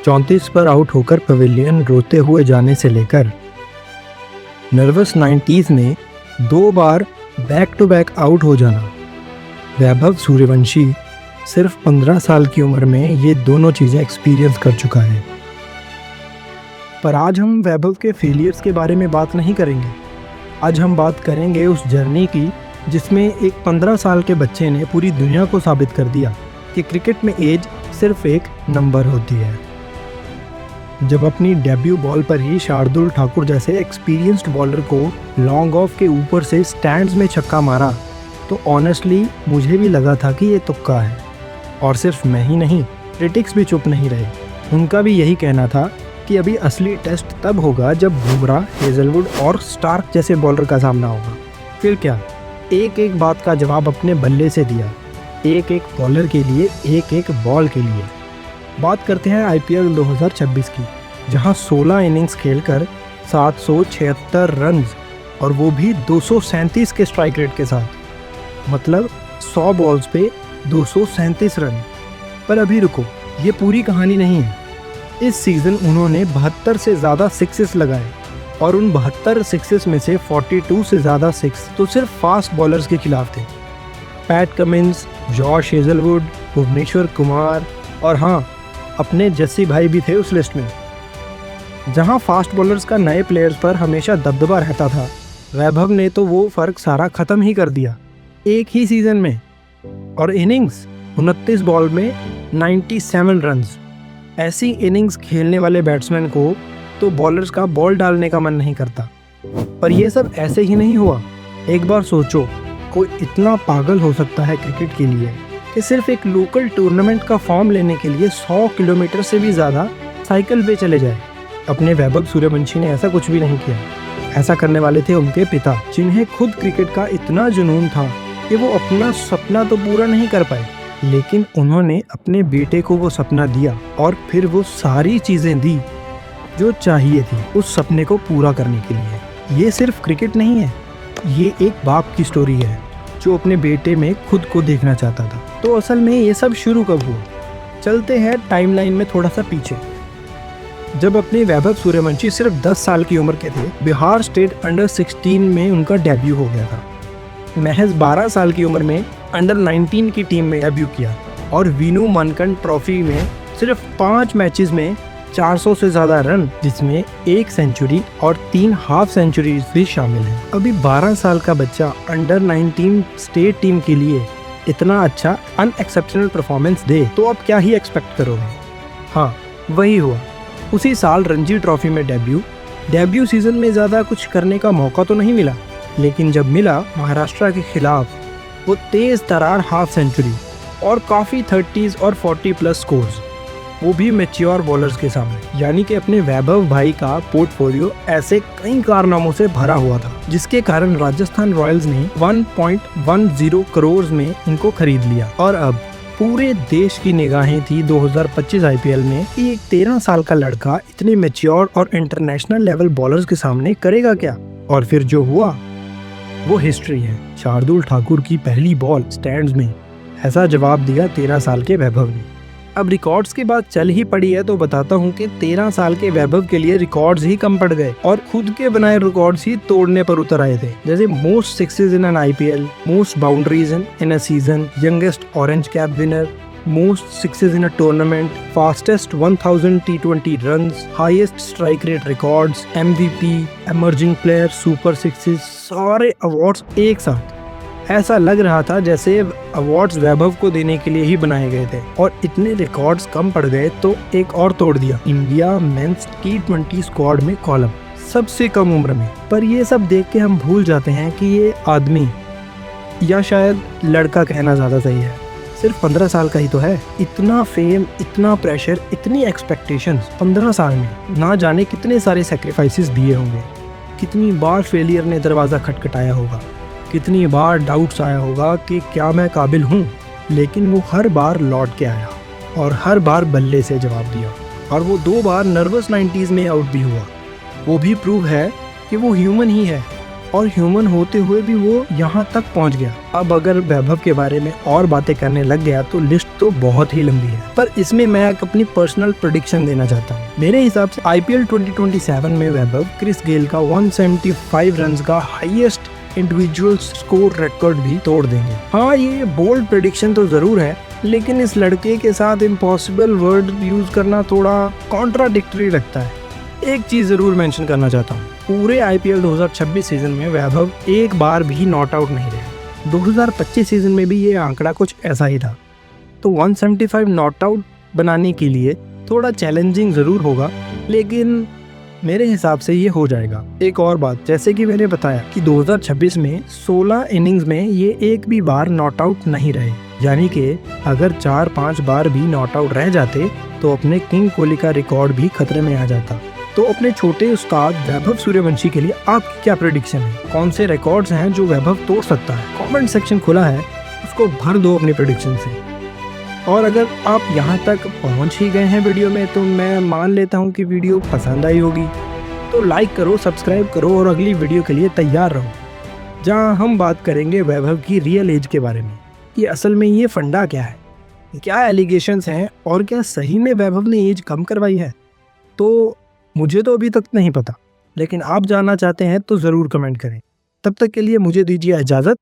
34 पर आउट होकर पवेलियन रोते हुए जाने से लेकर नर्वस 90s में 2 बार बैक टू बैक आउट हो जाना, वैभव सूर्यवंशी सिर्फ 15 साल की उम्र में ये दोनों चीज़ें एक्सपीरियंस कर चुका है। पर आज हम वैभव के फेलियर्स के बारे में बात नहीं करेंगे। आज हम बात करेंगे उस जर्नी की जिसमें एक 15 साल के बच्चे ने पूरी दुनिया को साबित कर दिया कि क्रिकेट में एज सिर्फ एक नंबर होती है। जब अपनी डेब्यू बॉल पर ही शार्दुल ठाकुर जैसे एक्सपीरियंस्ड बॉलर को लॉन्ग ऑफ के ऊपर से स्टैंड्स में छक्का मारा तो ऑनेस्टली मुझे भी लगा था कि ये तुक्का है। और सिर्फ मैं ही नहीं, क्रिटिक्स भी चुप नहीं रहे। उनका भी यही कहना था कि अभी असली टेस्ट तब होगा जब बुमराह, हेजलवुड और स्टार्क जैसे बॉलर का सामना होगा। फिर क्या, एक एक बात का जवाब अपने बल्ले से दिया, एक एक बॉलर के लिए, एक एक बॉल के लिए। बात करते हैं IPL 2026 की, जहां 16 इनिंग्स खेलकर 776 रन्स और वो भी 237 के स्ट्राइक रेट के साथ, मतलब 100 बॉल्स पे 237 रन। पर अभी रुको, ये पूरी कहानी नहीं है। इस सीज़न उन्होंने 72 से ज़्यादा सिक्सेस लगाए और उन 72 सिक्सेस में से 42 से ज़्यादा सिक्स तो सिर्फ फास्ट बॉलर्स के खिलाफ थे। Pat Cummins, Josh Hazlewood, Bhuvneshwar Kumar और हाँ, अपने जस्सी भाई भी थे उस लिस्ट में। जहां फास्ट बॉलर्स का नए प्लेयर्स पर हमेशा दबदबा रहता था, वैभव ने तो वो फ़र्क सारा ख़त्म ही कर दिया एक ही सीज़न में। और इनिंग्स 29 बॉल में 97 रन्स। ऐसी इनिंग्स खेलने वाले बैट्समैन को तो बॉलर्स का बॉल डालने का मन नहीं करता। पर ये सब ऐसे ही नहीं हुआ। एक बार सोचो, कोई इतना पागल हो सकता है क्रिकेट के लिए कि सिर्फ एक लोकल टूर्नामेंट का फॉर्म लेने के लिए 100 किलोमीटर से भी ज़्यादा साइकिल पे चले जाए। अपने वैभव सूर्यवंशी ने ऐसा कुछ भी नहीं किया। ऐसा करने वाले थे उनके पिता, जिन्हें खुद क्रिकेट का इतना जुनून था कि वो अपना सपना तो पूरा नहीं कर पाए, लेकिन उन्होंने अपने बेटे को वो सपना दिया और फिर वो सारी चीज़ें दी जो चाहिए थी उस सपने को पूरा करने के लिए। ये सिर्फ क्रिकेट नहीं है, ये एक बाप की स्टोरी है जो अपने बेटे में खुद को देखना चाहता था। तो असल में ये सब शुरू कब हुआ? चलते हैं टाइमलाइन में थोड़ा सा पीछे। जब अपने वैभव सूर्यवंशी सिर्फ 10 साल की उम्र के थे, बिहार स्टेट अंडर 16 में उनका डेब्यू हो गया था। महज 12 साल की उम्र में अंडर 19 की टीम में डेब्यू किया और वीनू मांकड़ ट्रॉफी में सिर्फ 5 मैचेस में 400 से ज़्यादा रन, जिसमें 1 सेंचुरी और 3 हाफ सेंचुरीज भी शामिल हैं। अभी 12 साल का बच्चा अंडर 19 स्टेट टीम के लिए इतना अच्छा अनएक्सेप्शनल परफॉर्मेंस दे तो अब क्या ही एक्सपेक्ट करोगे। हाँ, वही हुआ। उसी साल रणजी ट्रॉफी में डेब्यू सीजन में ज़्यादा कुछ करने का मौका तो नहीं मिला, लेकिन जब मिला महाराष्ट्र के खिलाफ वो तेज़ तरार हाफ सेंचुरी और काफ़ी 30s और 40 प्लस स्कोर्स, वो भी मैच्योर बॉलर्स के सामने। यानी कि अपने वैभव भाई का पोर्टफोलियो ऐसे कई कारनामों से भरा हुआ था जिसके कारण राजस्थान रॉयल्स ने 1.10 करोड़ में इनको खरीद लिया। और अब पूरे देश की निगाहें थी 2025 IPL में कि एक 13 साल का लड़का इतने मैच्योर और इंटरनेशनल लेवल बॉलर्स के सामने करेगा क्या। और फिर जो हुआ वो हिस्ट्री है। शार्दुल ठाकुर की पहली बॉल स्टैंड्स में, ऐसा जवाब दिया 13 साल के वैभव ने। अब रिकॉर्ड्स की बात चल ही पड़ी है तो बताता हूँ कि 13 साल के वैभव के लिए रिकॉर्ड्स ही कम पड़ गए और खुद के बनाए रिकॉर्ड्स ही तोड़ने पर उतर आए थे। जैसे most sixes in an IPL, most boundaries in a season, youngest orange cap winner, most sixes in a tournament, fastest 1000 T20 runs, highest strike rate records, MVP, emerging player, super sixes, सारे awards एक साथ। ऐसा लग रहा था जैसे awards वैभव को देने के लिए ही बनाए गए थे। और इतने रिकॉर्ड्स कम पड़ गए तो एक और तोड़ दिया, इंडिया मेंस T20 स्क्वाड में कॉलम, सबसे कम उम्र में। पर ये सब देख के हम भूल जाते हैं कि ये आदमी, या शायद लड़का कहना ज़्यादा सही है, सिर्फ 15 साल का ही तो है। इतना फेम, इतना प्रेशर, इतनी एक्सपेक्टेशंस 15 साल में, ना जाने कितने सारे सेक्रीफाइसेस दिए होंगे, कितनी बार फेलियर ने दरवाज़ा खटखटाया होगा, कितनी बार डाउट्स आया होगा कि क्या मैं काबिल हूँ, लेकिन वो हर बार लौट के आया और हर बार बल्ले से जवाब दिया। और वो 2 बार नर्वस 90s में आउट भी हुआ। वो भी प्रूव है कि वो ह्यूमन ही है। और ह्यूमन होते हुए भी वो यहाँ तक पहुँच गया। अब अगर वैभव के बारे में और बातें करने लग गया तो लिस्ट तो बहुत ही लंबी है, पर इसमें मैं एक अपनी पर्सनल प्रेडिक्शन देना चाहता हूँ। मेरे हिसाब से IPL 2027 में वैभव क्रिस गेल का 175 रन का हाईएस्ट इंडिविजुअल स्कोर रिकॉर्ड भी तोड़ देंगे। हाँ, ये बोल्ड प्रेडिक्शन तो जरूर है, लेकिन इस लड़के के साथ इम्पॉसिबल वर्ड यूज करना थोड़ा कॉन्ट्राडिक्टरी लगता है। एक चीज जरूर मेंशन करना चाहता हूँ, पूरे IPL 2026 सीजन में वैभव एक बार भी नॉट आउट नहीं रहे। 2025 सीजन में भी ये आंकड़ा कुछ ऐसा ही था। तो 175 नॉट आउट बनाने के लिए थोड़ा चैलेंजिंग ज़रूर होगा, लेकिन मेरे हिसाब से ये हो जाएगा। एक और बात, जैसे कि मैंने बताया कि 2026 में 16 इनिंग्स में ये एक भी बार नॉट आउट नहीं रहे, यानी कि अगर 4-5 बार भी नॉट आउट रह जाते तो अपने किंग कोहली का रिकॉर्ड भी खतरे में आ जाता। तो अपने छोटे उस्ताद वैभव सूर्यवंशी के लिए आपकी क्या प्रेडिक्शन है? कौन से रिकॉर्ड्स हैं जो वैभव तोड़ सकता है? कमेंट सेक्शन खुला है, उसको भर दो अपनी प्रेडिक्शन से। और अगर आप यहाँ तक पहुँच ही गए हैं वीडियो में, तो मैं मान लेता हूँ कि वीडियो पसंद आई होगी। तो लाइक करो, सब्सक्राइब करो और अगली वीडियो के लिए तैयार रहो, जहाँ हम बात करेंगे वैभव की रियल एज के बारे में कि असल में ये फंडा क्या है, क्या एलिगेशंस हैं और क्या सही में वैभव ने एज कम करवाई है। तो मुझे तो अभी तक नहीं पता, लेकिन आप जानना चाहते हैं तो ज़रूर कमेंट करें। तब तक के लिए मुझे दीजिए इजाज़त।